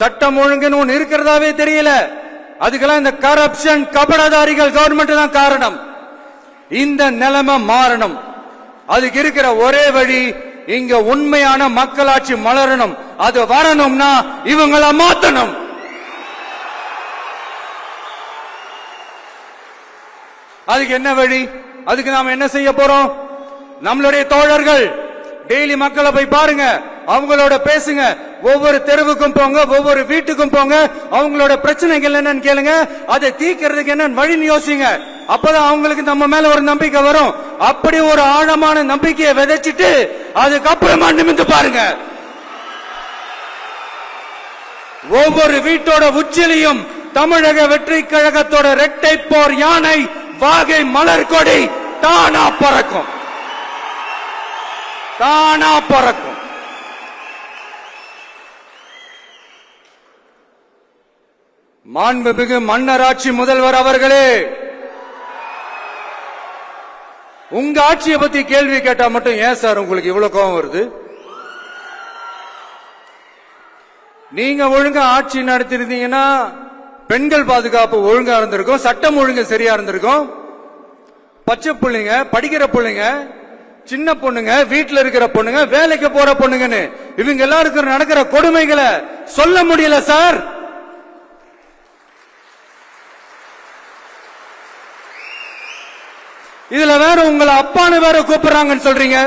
சட்டம் ஒழுங்குன்னு ஒண்ணு இருக்கிறதாவே தெரியல. அதுக்கெல்லாம் இந்த கரப்ஷன் கபடதாரிகள் கவர்மெண்ட் தான் காரணம். இந்த நிலைமை மாறணும். அதுக்கு இருக்கிற ஒரே வழி, இங்க உண்மையான மக்களாட்சி மலரணும். அது வரணும்னா இவங்கள மாத்தணும். அதுக்கு என்ன வழி? அதுக்கு நாம என்ன செய்ய போறோம்? நம்மளுடைய தோழர்கள் டெய்லி மக்களை போய் பாருங்க, அவங்களோட பேசுங்க, ஒவ்வொரு தெருவுக்கும் போங்க, ஒவ்வொரு வீட்டுக்கும் போங்க, அவங்களோட பிரச்சனைகள் என்னன்னு கேளுங்க, அதை தீர்க்கிறதுக்கு என்ன வழின்னு யோசிங்க. அப்பதான் அவங்களுக்கு நம்ம மேல ஒரு நம்பிக்கை வரும். அப்படி ஒரு ஆழமான நம்பிக்கையை விதைச்சிட்டு அதுக்கப்புறமா நிமிந்து பாருங்க. ஒவ்வொரு வீட்டோட உச்சிலையும் தமிழக வெற்றி கழகத்தோட இரட்டை போர் யானை வாகை மலர் கொடி தானா பறக்கும், தானா பறக்கும். மாண்புமிகு மன்னராட்சி முதல்வர் அவர்களே, உங்க ஆட்சியை பத்தி கேள்வி கேட்டா மட்டும் ஏன் சார் உங்களுக்கு இவ்வளவு கோபம் வருது? நீங்க ஒழுங்கா ஆட்சி நடத்திருந்தீங்கன்னா பெண்கள் பாதுகாப்பு ஒழுங்கா இருந்திருக்கும், சட்டம் ஒழுங்கு சரியா இருந்திருக்கும். பச்சை பிள்ளைங்க, படிக்கிற பிள்ளைங்க, சின்ன பொண்ணுங்க, வீட்டுல இருக்கிற பொண்ணுங்க, வேலைக்கு போற பொண்ணுங்கன்னு இவங்க எல்லாருக்கும் நடக்கிற கொடுமைகளை சொல்ல முடியல சார். இதுல வேற உங்களை அப்பான்னு வேற கூப்பிடுறாங்கன்னு சொல்றீங்க.